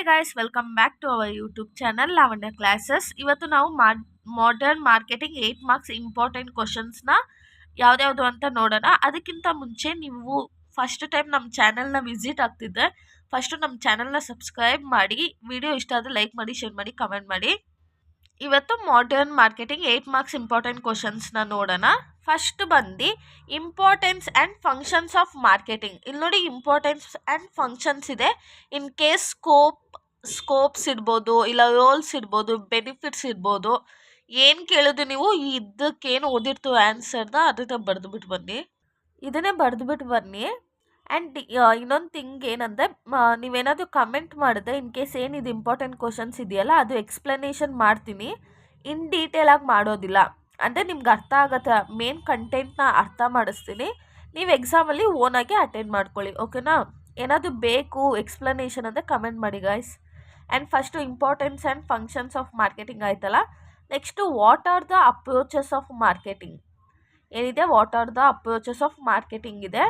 Guys, welcome back to our YouTube channel Lavanya classes. ಇವತ್ತು ನಾವು modern marketing 8 marks important ಕ್ವಶನ್ಸ್ನ ಯಾವ್ದ್ಯಾವುದು ಅಂತ ನೋಡೋಣ. ಅದಕ್ಕಿಂತ ಮುಂಚೆ ನೀವು ಫಸ್ಟ್ ಟೈಮ್ ನಮ್ಮ ಚಾನಲ್ನ ವಿಸಿಟ್ ಆಗ್ತಿದ್ದೆ, ಫಸ್ಟು ನಮ್ಮ ಚಾನಲ್ನ ಸಬ್ಸ್ಕ್ರೈಬ್ ಮಾಡಿ, ವಿಡಿಯೋ ಇಷ್ಟ ಆದರೆ ಲೈಕ್ ಮಾಡಿ, ಶೇರ್ ಮಾಡಿ, ಕಮೆಂಟ್ ಮಾಡಿ. ಇವತ್ತು ಮಾಡರ್ನ್ ಮಾರ್ಕೆಟಿಂಗ್ 8 ಮಾರ್ಕ್ಸ್ ಇಂಪಾರ್ಟೆಂಟ್ ಕ್ವಶನ್ಸ್ನ ನೋಡೋಣ. ಫಸ್ಟ್ ಬಂದು importance and functions of marketing. ಇಲ್ಲಿ ನೋಡಿ, ಇಂಪಾರ್ಟೆನ್ಸ್ ಆ್ಯಂಡ್ ಫಂಕ್ಷನ್ಸ್ ಇದೆ. ಇನ್ ಕೇಸ್ ಸ್ಕೋಪ್ಸ್ ಇರ್ಬೋದು, ಇಲ್ಲ ರೋಲ್ಸ್ ಇರ್ಬೋದು, ಬೆನಿಫಿಟ್ಸ್ ಇರ್ಬೋದು. ಏನು ಕೇಳೋದು ನೀವು ಇದಕ್ಕೇನು ಓದಿರ್ತೀವಿ ಆನ್ಸರ್ನ ಅದನ್ನ ಬರೆದುಬಿಟ್ಟು ಬನ್ನಿ, ಇದನ್ನೇ ಬರೆದುಬಿಟ್ಟು ಬನ್ನಿ. ಆ್ಯಂಡ್ ಇನ್ನೊಂದು ಥಿಂಗ್ ಏನಂದರೆ, ನೀವೇನಾದರೂ ಕಮೆಂಟ್ ಮಾಡಿದ್ರೆ ಇನ್ ಕೇಸ್ ಏನಿದು ಇಂಪಾರ್ಟೆಂಟ್ ಕ್ವಶನ್ಸ್ ಇದೆಯಲ್ಲ ಅದು ಎಕ್ಸ್ಪ್ಲನೇಷನ್ ಮಾಡ್ತೀನಿ, ಇನ್ ಡೀಟೇಲಾಗಿ ಮಾಡೋದಿಲ್ಲ. ಅಂದರೆ ನಿಮ್ಗೆ ಅರ್ಥ ಆಗತ್ತೆ, ಮೇನ್ ಕಂಟೆಂಟ್ನ ಅರ್ಥ ಮಾಡಿಸ್ತೀನಿ. ನೀವು ಎಕ್ಸಾಮಲ್ಲಿ ಓನಾಗಿ ಅಟೆಂಡ್ ಮಾಡ್ಕೊಳ್ಳಿ, ಓಕೆನಾ? ಏನಾದರೂ ಬೇಕು ಎಕ್ಸ್ಪ್ಲನೇಷನ್ ಅಂದರೆ ಕಮೆಂಟ್ ಮಾಡಿ guys. And first importance and functions of marketing ಆಯ್ತಲ್ಲ. Next what are the approaches of marketing ಏನಿದೆ, what are the approaches of marketing ಇದೆ.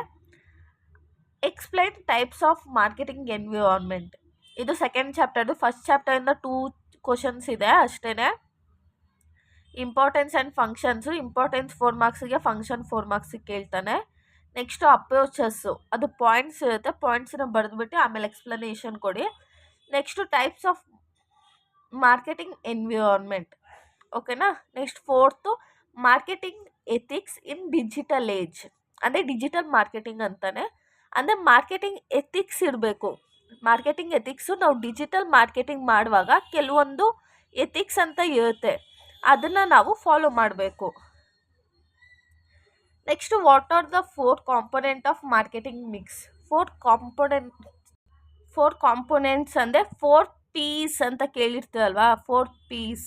Explain types of marketing environment, ಇದು ಸೆಕೆಂಡ್ ಚಾಪ್ಟರ್ದು. ಫಸ್ಟ್ ಚಾಪ್ಟರಿಂದ 2 ಕ್ವಶನ್ಸ್ ಇದೆ ಅಷ್ಟೇ. ಇಂಪಾರ್ಟೆನ್ಸ್ ಆ್ಯಂಡ್ ಫಂಕ್ಷನ್ಸು, ಇಂಪಾರ್ಟೆನ್ಸ್ 4 ಮಾರ್ಕ್ಸಿಗೆ, function 4 ಮಾರ್ಕ್ಸಿಗೆ ಕೇಳ್ತಾನೆ. ನೆಕ್ಸ್ಟು ಅಪ್ರೋಚಸ್ಸು, ಅದು ಪಾಯಿಂಟ್ಸ್ ಇರುತ್ತೆ, ಪಾಯಿಂಟ್ಸನ್ನ ಬರೆದುಬಿಟ್ಟು ಆಮೇಲೆ ಎಕ್ಸ್ಪ್ಲನೇಷನ್ ಕೊಡಿ. Next types of marketing environment, ಓಕೆನಾ? Next fourth marketing ethics in digital age, ಅಂದರೆ ಡಿಜಿಟಲ್ ಮಾರ್ಕೆಟಿಂಗ್ ಅಂತಾನೆ. ಅಂದರೆ ಮಾರ್ಕೆಟಿಂಗ್ ಎಥಿಕ್ಸ್ ಇರಬೇಕು. ಮಾರ್ಕೆಟಿಂಗ್ ಎಥಿಕ್ಸು ನಾವು ಡಿಜಿಟಲ್ ಮಾರ್ಕೆಟಿಂಗ್ ಮಾಡುವಾಗ ಕೆಲವೊಂದು ಎಥಿಕ್ಸ್ ಅಂತ ಇರುತ್ತೆ, ಅದನ್ನು ನಾವು ಫಾಲೋ ಮಾಡಬೇಕು. Next what are the 4 component of marketing mix. 4 components ಅಂದರೆ 4 P's ಅಂತ ಕೇಳಿರ್ತೀವಲ್ವಾ. 4 P's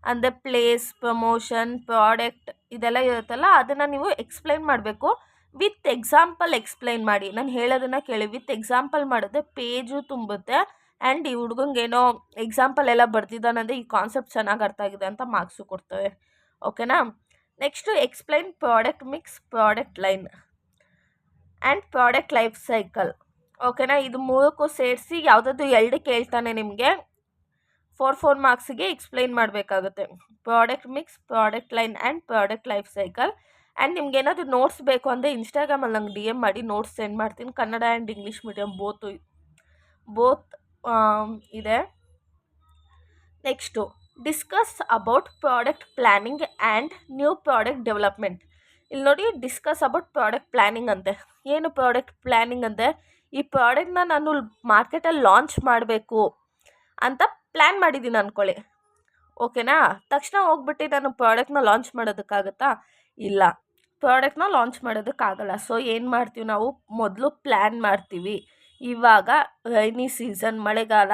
ಅಂದರೆ ಪ್ಲೇಸ್, ಪ್ರಮೋಷನ್, ಪ್ರಾಡಕ್ಟ್, ಇದೆಲ್ಲ ಇರುತ್ತಲ್ಲ, ಅದನ್ನು ನೀವು ಎಕ್ಸ್ಪ್ಲೈನ್ ಮಾಡಬೇಕು. ವಿತ್ ಎಕ್ಸಾಂಪಲ್ ಎಕ್ಸ್ಪ್ಲೈನ್ ಮಾಡಿ. ನಾನು ಹೇಳೋದನ್ನು ಕೇಳಿ, ವಿತ್ ಎಕ್ಸಾಂಪಲ್ ಮಾಡಿದ್ರೆ ಪೇಜು ತುಂಬುತ್ತೆ. ಆ್ಯಂಡ್ ಈ ಹುಡುಗಂಗೇನೋ ಎಕ್ಸಾಂಪಲ್ ಎಲ್ಲ ಬರ್ತಿದ್ದಾನಂದರೆ ಈ ಕಾನ್ಸೆಪ್ಟ್ ಚೆನ್ನಾಗಿ ಅರ್ಥ ಆಗಿದೆ ಅಂತ ಮಾರ್ಕ್ಸು ಕೊಡ್ತೇವೆ, ಓಕೆನಾ? Next explain product mix, product line and product life cycle, ಓಕೆನಾ? ಇದು 3ಕ್ಕೂ ಸೇರಿಸಿ ಯಾವುದಾದ್ರು 2 ಕೇಳ್ತಾನೆ ನಿಮಗೆ. 4 ಮಾರ್ಕ್ಸಿಗೆ ಎಕ್ಸ್ಪ್ಲೈನ್ ಮಾಡಬೇಕಾಗುತ್ತೆ. Product mix, product line and product life cycle. And ನಿಮ್ಗೆ ಏನಾದರೂ ನೋಟ್ಸ್ ಬೇಕು ಅಂದರೆ ಇನ್ಸ್ಟಾಗ್ರಾಮಲ್ಲಿ ನಂಗೆ DM ಮಾಡಿ ನೋಟ್ಸ್ ಸೆಂಡ್ ಮಾಡ್ತೀನಿ. Kannada and English medium both ಇದೆ. Next discuss about product planning and new product development. ಇಲ್ಲಿ ನೋಡಿ, ಡಿಸ್ಕಸ್ ಅಬೌಟ್ ಪ್ರಾಡಕ್ಟ್ ಪ್ಲ್ಯಾನಿಂಗ್ ಅಂತೆ. ಏನು ಪ್ರಾಡಕ್ಟ್ ಪ್ಲ್ಯಾನಿಂಗ್ ಅಂದರೆ, ಈ ಪ್ರಾಡಕ್ಟ್ನ ನಾನು ಮಾರ್ಕೆಟಲ್ಲಿ ಲಾಂಚ್ ಮಾಡಬೇಕು ಅಂತ ಪ್ಲ್ಯಾನ್ ಮಾಡಿದ್ದೀನಿ ಅಂದ್ಕೊಳ್ಳಿ, ಓಕೆನಾ? ತಕ್ಷಣ ಹೋಗ್ಬಿಟ್ಟು ನಾನು ಪ್ರಾಡಕ್ಟ್ನ ಲಾಂಚ್ ಮಾಡೋದಕ್ಕಾಗುತ್ತಾ? ಇಲ್ಲ, ಪ್ರಾಡಕ್ಟ್ನ ಲಾಂಚ್ ಮಾಡೋದಕ್ಕಾಗಲ್ಲ. ಸೊ ಏನು ಮಾಡ್ತೀವಿ ನಾವು, ಮೊದಲು ಪ್ಲ್ಯಾನ್ ಮಾಡ್ತೀವಿ. ಇವಾಗ ರೈನಿ ಸೀಸನ್, ಮಳೆಗಾಲ,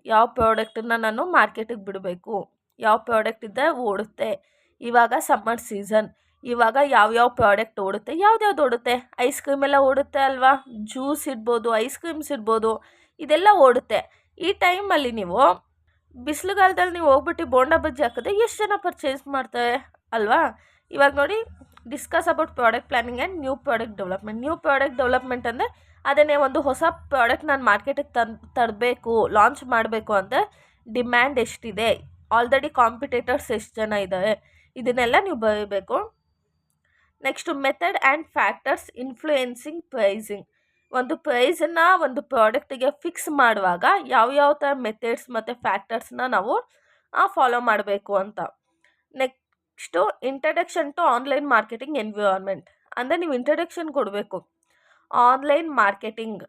ಯಾವ ಪ್ರಾಡಕ್ಟನ್ನು ನಾನು ಮಾರ್ಕೆಟಿಗೆ ಬಿಡಬೇಕು, ಯಾವ ಪ್ರಾಡಕ್ಟ್ ಇದ್ದರೆ ಓಡುತ್ತೆ. ಇವಾಗ ಸಮ್ಮರ್ ಸೀಸನ್, ಇವಾಗ ಯಾವ್ಯಾವ ಪ್ರಾಡಕ್ಟ್ ಓಡುತ್ತೆ, ಯಾವ್ದ್ಯಾವ್ದು ಓಡುತ್ತೆ. ಐಸ್ ಕ್ರೀಮ್ ಎಲ್ಲ ಓಡುತ್ತೆ ಅಲ್ವಾ, ಜ್ಯೂಸ್ ಇರ್ಬೋದು, ಐಸ್ ಕ್ರೀಮ್ಸ್ ಇರ್ಬೋದು, ಇದೆಲ್ಲ ಓಡುತ್ತೆ. ಈ ಟೈಮಲ್ಲಿ ನೀವು ಬಿಸಿಲುಗಾಲದಲ್ಲಿ ನೀವು ಹೋಗ್ಬಿಟ್ಟು ಬೋಂಡಾ ಬಜ್ಜಿ ಹಾಕಿದ್ರೆ ಎಷ್ಟು ಜನ ಪರ್ಚೇಸ್ ಮಾಡ್ತಾರೆ ಅಲ್ವಾ? ಇವಾಗ ನೋಡಿ, discuss about product planning and new product development. New product development ಅಂದರೆ ಅದನ್ನೇ ಒಂದು ಹೊಸ ಪ್ರಾಡಕ್ಟ್ ನಾನು ಮಾರ್ಕೆಟಿಗೆ ತರಬೇಕು, ಲಾಂಚ್ ಮಾಡಬೇಕು ಅಂದರೆ ಡಿಮ್ಯಾಂಡ್ ಎಷ್ಟಿದೆ, ಆಲ್ರೆಡಿ ಕಾಂಪಿಟೇಟರ್ಸ್ ಎಷ್ಟು ಜನ ಇದ್ದಾರೆ, ಇದನ್ನೆಲ್ಲ ನೀವು ಬರೀಬೇಕು. Next method and factors influencing pricing. ಒಂದು ಪ್ರೈಸನ್ನು ಒಂದು ಪ್ರಾಡಕ್ಟಿಗೆ ಫಿಕ್ಸ್ ಮಾಡುವಾಗ ಯಾವ್ಯಾವ ಥರ ಮೆಥಡ್ಸ್ ಮತ್ತು ಫ್ಯಾಕ್ಟರ್ಸ್ನ ನಾವು ಫಾಲೋ ಮಾಡಬೇಕು ಅಂತ. Next introduction to online marketing environment, ಅಂದರೆ ನೀವು ಇಂಟ್ರಡಕ್ಷನ್ ಕೊಡಬೇಕು. ಆನ್ಲೈನ್ ಮಾರ್ಕೆಟಿಂಗ್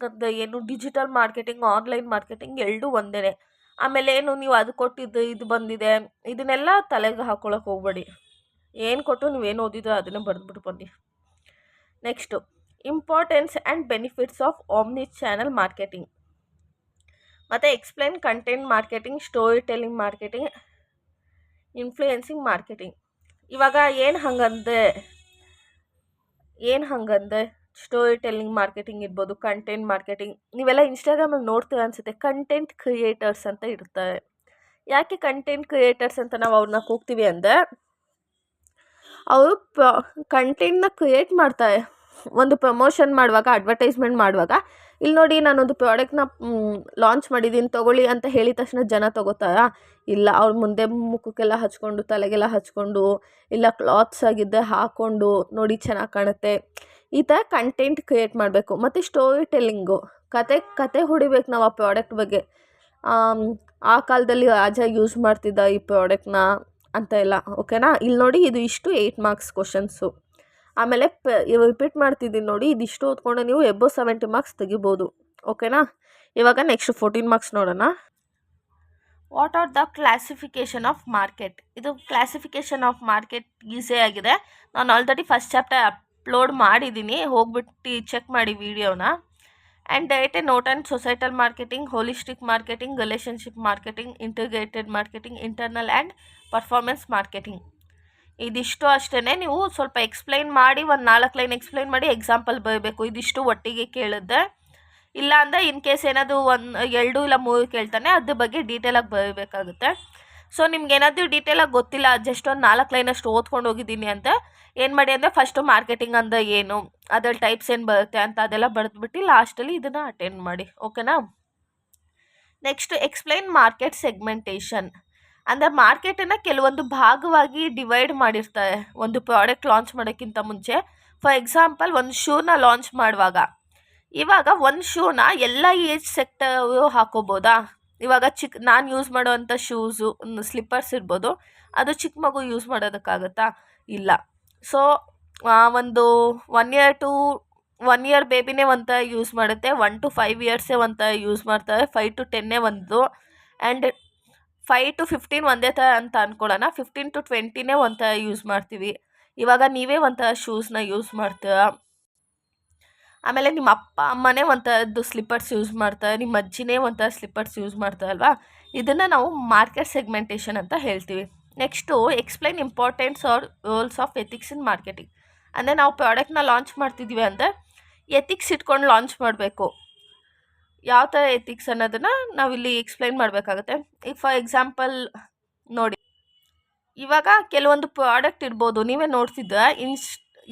ಅಂದರೆ ಏನು, ಡಿಜಿಟಲ್ ಮಾರ್ಕೆಟಿಂಗ್, ಆನ್ಲೈನ್ ಮಾರ್ಕೆಟಿಂಗ್ ಎರಡೂ ಒಂದೇ. ಆಮೇಲೆ ಏನು, ನೀವು ಅದು ಕೊಟ್ಟಿದ್ದು ಇದು ಬಂದಿದೆ, ಇದನ್ನೆಲ್ಲ ತಲೆಗೆ ಹಾಕ್ಕೊಳಕ್ಕೆ ಹೋಗ್ಬೇಡಿ. ಏನು ಕೊಟ್ಟು ನೀವೇನು ಓದಿದ್ರು ಅದನ್ನೇ ಬರೆದ್ಬಿಟ್ಟು ಬನ್ನಿ. Next importance and benefits of omni channel marketing, ಮತ್ತು explain content marketing, story telling marketing, influencing marketing. ಇವಾಗ ಏನು ಹಂಗಂದೆ ಸ್ಟೋರಿ ಟೆಲ್ಲಿಂಗ್ ಮಾರ್ಕೆಟಿಂಗ್ ಇರ್ಬೋದು, ಕಂಟೆಂಟ್ ಮಾರ್ಕೆಟಿಂಗ್. ನೀವೆಲ್ಲ ಇನ್ಸ್ಟಾಗ್ರಾಮಲ್ಲಿ ನೋಡ್ತೀರ ಅನಿಸುತ್ತೆ, ಕಂಟೆಂಟ್ ಕ್ರಿಯೇಟರ್ಸ್ ಅಂತ ಇರ್ತಾರೆ. ಯಾಕೆ ಕಂಟೆಂಟ್ ಕ್ರಿಯೇಟರ್ಸ್ ಅಂತ ನಾವು ಅವ್ರನ್ನ ಕೂಗ್ತೀವಿ ಅಂದರೆ, ಅವರು ಕಂಟೆಂಟ್ನ ಕ್ರಿಯೇಟ್ ಮಾಡ್ತಾರೆ. ಒಂದು ಪ್ರಮೋಷನ್ ಮಾಡುವಾಗ, ಅಡ್ವರ್ಟೈಸ್ಮೆಂಟ್ ಮಾಡುವಾಗ ಇಲ್ಲಿ ನೋಡಿ ನಾನೊಂದು ಪ್ರಾಡಕ್ಟ್ನ ಲಾಂಚ್ ಮಾಡಿದ್ದೀನಿ ತೊಗೊಳ್ಳಿ ಅಂತ ಹೇಳಿದ ತಕ್ಷಣ ಜನ ತೊಗೋತಾರಾ? ಇಲ್ಲ, ಅವ್ರ ಮುಂದೆ ಮುಖಕ್ಕೆಲ್ಲ ಹಚ್ಕೊಂಡು ತಲೆಗೆಲ್ಲ ಹಚ್ಕೊಂಡು ಇಲ್ಲ ಕ್ಲಾತ್ಸ್ ಆಗಿದ್ದೆ ಹಾಕ್ಕೊಂಡು ನೋಡಿ ಚೆನ್ನಾಗಿ ಕಾಣುತ್ತೆ, ಈ ಥರ ಕಂಟೆಂಟ್ ಕ್ರಿಯೇಟ್ ಮಾಡಬೇಕು. ಮತ್ತು ಸ್ಟೋರಿ ಟೆಲ್ಲಿಂಗು, ಕತೆ ಹೊಡಿಬೇಕು ನಾವು ಆ ಪ್ರಾಡಕ್ಟ್ ಬಗ್ಗೆ. ಆ ಕಾಲದಲ್ಲಿ ರಾಜ ಯೂಸ್ ಮಾಡ್ತಿದ್ದ ಈ ಪ್ರಾಡಕ್ಟ್ನ ಅಂತ ಎಲ್ಲ, ಓಕೆನಾ? ಇಲ್ಲಿ ನೋಡಿ ಇದು ಇಷ್ಟು 8 ಮಾರ್ಕ್ಸ್ ಕ್ವಶನ್ಸು. ಆಮೇಲೆ ರಿಪೀಟ್ ಮಾಡ್ತಿದ್ದೀನಿ ನೋಡಿ, ಇದಿಷ್ಟು ಓದ್ಕೊಂಡು ನೀವು ಎಬೋ 70 ಮಾರ್ಕ್ಸ್ ತೆಗಿಬೋದು, ಓಕೆನಾ? ಇವಾಗ ನೆಕ್ಸ್ಟ್ 14 ಮಾರ್ಕ್ಸ್ ನೋಡೋಣ. What are the classification of market? ಇದು ಕ್ಲಾಸಿಫಿಕೇಷನ್ ಆಫ್ ಮಾರ್ಕೆಟ್ ಈಸಿ ಆಗಿದೆ. ನಾನು ಆಲ್ರೆಡಿ ಫಸ್ಟ್ ಚಾಪ್ಟರ್ ಅಪ್ಲೋಡ್ ಮಾಡಿದ್ದೀನಿ, ಹೋಗ್ಬಿಟ್ಟು ಚೆಕ್ ಮಾಡಿ ವಿಡಿಯೋನ. And date A note and societal marketing, holistic marketing, relationship marketing, integrated marketing, internal and performance marketing. ಇದಿಷ್ಟು ಅಷ್ಟೇ. ನೀವು ಸ್ವಲ್ಪ ಎಕ್ಸ್ಪ್ಲೈನ್ ಮಾಡಿ, ಒಂದು 4 ಲೈನ್ ಎಕ್ಸ್ಪ್ಲೈನ್ ಮಾಡಿ ಎಕ್ಸಾಂಪಲ್ ಬರಬೇಕು. ಇದಿಷ್ಟು ಒಟ್ಟಿಗೆ ಕೇಳಿದ್ದೆ, ಇಲ್ಲ ಅಂದರೆ ಇನ್ ಕೇಸ್ ಏನಾದರೂ 2 ಇಲ್ಲ 3 ಕೇಳ್ತಾನೆ, ಅದ್ರ ಬಗ್ಗೆ ಡೀಟೇಲಾಗಿ ಬರಬೇಕಾಗುತ್ತೆ. ಸೊ ನಿಮ್ಗೇನಾದರೂ ಡೀಟೇಲಾಗಿ ಗೊತ್ತಿಲ್ಲ, ಜಸ್ಟ್ ಒಂದು 4 ಲೈನಷ್ಟು ಓದ್ಕೊಂಡು ಹೋಗಿದ್ದೀನಿ ಅಂತ ಏನು ಮಾಡಿ ಅಂದರೆ, ಫಸ್ಟು ಮಾರ್ಕೆಟಿಂಗ್ ಅಂದರೆ ಏನು, ಅದ್ರಲ್ಲಿ ಟೈಪ್ಸ್ ಏನು ಬರುತ್ತೆ ಅಂತ ಅದೆಲ್ಲ ಬರೆದ್ಬಿಟ್ಟು ಲಾಸ್ಟಲ್ಲಿ ಇದನ್ನು ಅಟೆಂಡ್ ಮಾಡಿ, ಓಕೆನಾ? Next explain market segmentation. ಅಂದರೆ ಮಾರ್ಕೆಟನ್ನು ಕೆಲವೊಂದು ಭಾಗವಾಗಿ ಡಿವೈಡ್ ಮಾಡಿರ್ತಾರೆ ಒಂದು ಪ್ರಾಡಕ್ಟ್ ಲಾಂಚ್ ಮಾಡೋಕ್ಕಿಂತ ಮುಂಚೆ. ಫಾರ್ ಎಕ್ಸಾಂಪಲ್, ಒಂದು ಶೂನ ಲಾಂಚ್ ಮಾಡುವಾಗ, ಇವಾಗ ಒಂದು ಶೂನ ಎಲ್ಲ ಏಜ್ ಸೆಕ್ಟರು ಹಾಕೋಬೋದಾ? ಇವಾಗ ನಾನು ಯೂಸ್ ಮಾಡೋವಂಥ ಶೂಸು, ಸ್ಲಿಪ್ಪರ್ಸ್ ಇರ್ಬೋದು, ಅದು ಚಿಕ್ಕ ಮಗು ಯೂಸ್ ಮಾಡೋದಕ್ಕಾಗುತ್ತಾ? ಇಲ್ಲ. ಸೊ ಒಂದು 1 ಇಯರ್ ಬೇಬಿನೇ ಒಂಥರ ಯೂಸ್ ಮಾಡುತ್ತೆ, 1 to 5 ಇಯರ್ಸೇ ಒಂಥರ ಯೂಸ್ ಮಾಡ್ತಾರೆ, 5 to 10 ಒಂದು, ಆ್ಯಂಡ್ 5 to 15 ಒಂದೇ ಥರ ಅಂತ ಅಂದ್ಕೊಳ್ಳೋಣ, 15 to 20 ಒಂಥರ ಯೂಸ್ ಮಾಡ್ತೀವಿ. ಇವಾಗ ನೀವೇ ಒಂಥರ ಶೂಸ್ನ ಯೂಸ್ ಮಾಡ್ತೀರ, ಆಮೇಲೆ ನಿಮ್ಮ ಅಪ್ಪ ಅಮ್ಮನೇ ಒಂಥರದ್ದು ಸ್ಲಿಪ್ಪರ್ಸ್ ಯೂಸ್ ಮಾಡ್ತಾರೆ, ನಿಮ್ಮ ಅಜ್ಜಿನೇ ಒಂಥರ ಸ್ಲಿಪ್ಪರ್ಸ್ ಯೂಸ್ ಮಾಡ್ತಾರಲ್ವಾ? ಇದನ್ನು ನಾವು ಮಾರ್ಕೆಟ್ ಸೆಗ್ಮೆಂಟೇಷನ್ ಅಂತ ಹೇಳ್ತೀವಿ. Next explain importance or roles of ethics in marketing. ಅಂದರೆ ನಾವು ಪ್ರಾಡಕ್ಟ್ನ ಲಾಂಚ್ ಮಾಡ್ತಿದ್ವಿ ಅಂದರೆ ಎಥಿಕ್ಸ್ ಇಟ್ಕೊಂಡು ಲಾಂಚ್ ಮಾಡಬೇಕು. ಯಾವ ಥರ ಎಥಿಕ್ಸ್ ಅನ್ನೋದನ್ನು ನಾವಿಲ್ಲಿ ಎಕ್ಸ್ಪ್ಲೈನ್ ಮಾಡಬೇಕಾಗುತ್ತೆ. ಈಗ ಫಾರ್ ಎಕ್ಸಾಂಪಲ್ ನೋಡಿ, ಇವಾಗ ಕೆಲವೊಂದು ಪ್ರಾಡಕ್ಟ್ ಇರ್ಬೋದು, ನೀವೇ ನೋಡ್ತಿದ್ದ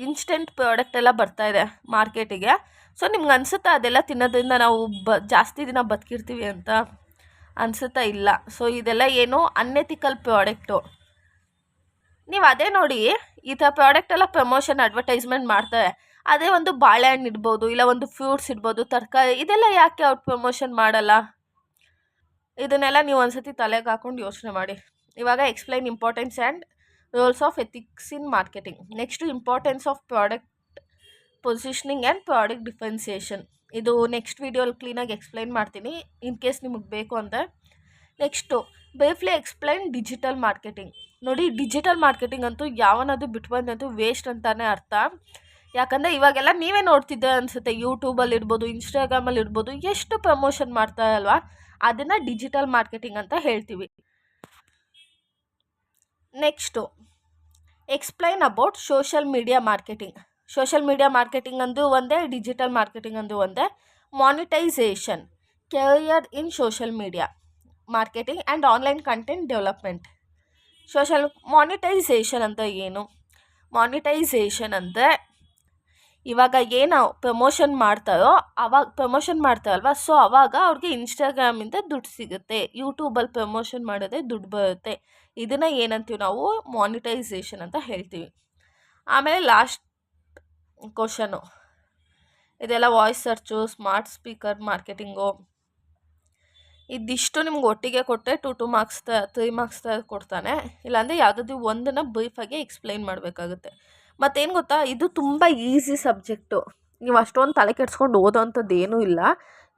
ಇನ್ಸ್ಟೆಂಟ್ ಪ್ರಾಡಕ್ಟ್ ಎಲ್ಲ ಬರ್ತಾ ಇದೆ ಮಾರ್ಕೆಟಿಗೆ. ಸೊ ನಿಮ್ಗೆ ಅನಿಸುತ್ತಾ ಅದೆಲ್ಲ ತಿನ್ನೋದ್ರಿಂದ ನಾವು ಜಾಸ್ತಿ ದಿನ ಬದುಕಿರ್ತೀವಿ ಅಂತ? ಅನಿಸುತ್ತಾ? ಇಲ್ಲ. ಸೊ ಇದೆಲ್ಲ ಏನು ಅನ್ಎಥಿಕಲ್ ಪ್ರಾಡಕ್ಟು. ನೀವು ಅದೇ ನೋಡಿ, ಈ ಥರ ಪ್ರಾಡಕ್ಟೆಲ್ಲ ಪ್ರಮೋಷನ್ ಅಡ್ವರ್ಟೈಸ್ಮೆಂಟ್ ಮಾಡ್ತಾರೆ. ಅದೇ ಒಂದು ಬಾಳೆಹಣ್ಣು ಇರ್ಬೋದು, ಇಲ್ಲ ಒಂದು ಫ್ರೂಟ್ಸ್ ಇರ್ಬೋದು, ತರಕಾರಿ, ಇದೆಲ್ಲ ಯಾಕೆ ಅವ್ರು ಪ್ರಮೋಷನ್ ಮಾಡಲ್ಲ? ಇದನ್ನೆಲ್ಲ ನೀವು ಒಂದ್ಸತಿ ತಲೆಗೆ ಹಾಕೊಂಡು ಯೋಚನೆ ಮಾಡಿ. ಇವಾಗ explain importance and rolls of ethics in marketing. Next importance of product positioning and product differentiation. ಇದು ನೆಕ್ಸ್ಟ್ ವೀಡಿಯೋಲಿ ಕ್ಲೀನಾಗಿ ಎಕ್ಸ್ಪ್ಲೈನ್ ಮಾಡ್ತೀನಿ, ಇನ್ ಕೇಸ್ ನಿಮಗೆ ಬೇಕು ಅಂದರೆ. Next briefly explain digital marketing. ನೋಡಿ, ಡಿಜಿಟಲ್ ಮಾರ್ಕೆಟಿಂಗ್ ಅಂತೂ ಯಾವನಾದರೂ ಬಿಟ್ಟು ಬಂದಂತೂ ವೇಸ್ಟ್ ಅಂತಲೇ ಅರ್ಥ. ಯಾಕಂದರೆ ಇವಾಗೆಲ್ಲ ನೀವೇ ನೋಡ್ತಿದ್ದೆ ಅನಿಸುತ್ತೆ, ಯೂಟ್ಯೂಬಲ್ಲಿ ಇರ್ಬೋದು, ಇನ್ಸ್ಟಾಗ್ರಾಮಲ್ಲಿ ಇರ್ಬೋದು, ಎಷ್ಟು ಪ್ರಮೋಷನ್ ಮಾಡ್ತಾರಲ್ವಾ? ಅದನ್ನು ಡಿಜಿಟಲ್ ಮಾರ್ಕೆಟಿಂಗ್ ಅಂತ ಹೇಳ್ತೀವಿ. Next explain about social media marketing. Social media marketing ಅಂದು ಒಂದೇ, ಡಿಜಿಟಲ್ ಮಾರ್ಕೆಟಿಂಗ್ ಅಂದು ಒಂದೇ. Monetization, career in social media marketing and online content development. Monetization ಅಂತ ಏನು? ಮಾನಿಟೈಸೇಷನ್ ಅಂದರೆ ಇವಾಗ ಏನು ಪ್ರಮೋಷನ್ ಮಾಡ್ತಾರೋ ಅವಾಗ ಪ್ರಮೋಷನ್ ಮಾಡ್ತಾರಲ್ವ, ಸೊ ಅವಾಗ ಅವ್ರಿಗೆ ಇನ್ಸ್ಟಾಗ್ರಾಮಿಂದ ದುಡ್ಡು ಸಿಗುತ್ತೆ, ಯೂಟ್ಯೂಬಲ್ಲಿ ಪ್ರಮೋಷನ್ ಮಾಡಿದ್ರೆ ದುಡ್ಡು ಬರುತ್ತೆ. ಇದನ್ನು ಏನಂತೀವಿ ನಾವು? ಮಾನಿಟೈಸೇಷನ್ ಅಂತ ಹೇಳ್ತೀವಿ. ಆಮೇಲೆ ಲಾಸ್ಟ್ ಕ್ವಶನು, ಇದೆಲ್ಲ voice search, smart speaker marketing, ಇದಿಷ್ಟು ನಿಮ್ಗೆ ಒಟ್ಟಿಗೆ ಕೊಟ್ಟರೆ 2 ಮಾರ್ಕ್ಸ್ 3 ಮಾರ್ಕ್ಸ್ ಕೊಡ್ತಾನೆ. ಇಲ್ಲಾಂದರೆ ಯಾವುದಾದ್ರೂ ಒಂದನ್ನು ಬ್ರೀಫಾಗಿ ಎಕ್ಸ್ಪ್ಲೈನ್ ಮಾಡಬೇಕಾಗುತ್ತೆ. ಮತ್ತೇನು ಗೊತ್ತಾ, ಇದು ತುಂಬ ಈಸಿ ಸಬ್ಜೆಕ್ಟು. ನೀವು ಅಷ್ಟೊಂದು ತಲೆ ಕೆಡ್ಸ್ಕೊಂಡು ಓದೋವಂಥದ್ದು ಏನೂ ಇಲ್ಲ.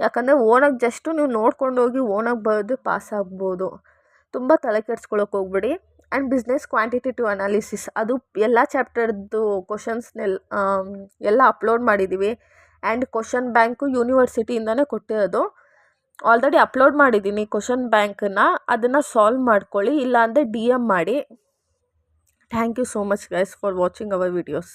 ಯಾಕಂದರೆ ಓನಾಗಿ ಜಸ್ಟು ನೀವು ನೋಡ್ಕೊಂಡು ಹೋಗಿ ಓನಾಗಿ ಬರೆದು ಪಾಸ್ ಆಗ್ಬೋದು. ತುಂಬ ತಲೆ ಕೆಡ್ಸ್ಕೊಳಕ್ಕೆ ಹೋಗ್ಬೇಡಿ. ಆ್ಯಂಡ್ ಬಿಸ್ನೆಸ್ ಕ್ವಾಂಟಿಟೇಟಿವ್ ಅನಾಲಿಸಿಸ್, ಅದು ಎಲ್ಲ ಚಾಪ್ಟರ್ದು ಕ್ವಶನ್ಸ್ನೆಲ್ಲ ಎಲ್ಲ ಅಪ್ಲೋಡ್ ಮಾಡಿದ್ದೀವಿ. ಆ್ಯಂಡ್ ಕ್ವಶನ್ ಬ್ಯಾಂಕು ಯೂನಿವರ್ಸಿಟಿಯಿಂದನೇ ಕೊಟ್ಟಿರೋದು. ಆಲ್ರೆಡಿ ಅಪ್ಲೋಡ್ ಮಾಡಿದ್ದೀನಿ ಕ್ವಶನ್ ಬ್ಯಾಂಕನ್ನು, ಅದನ್ನು ಸಾಲ್ವ್ ಮಾಡ್ಕೊಳ್ಳಿ, ಇಲ್ಲಾಂದರೆ DM ಮಾಡಿ. Thank you so much guys for watching our videos.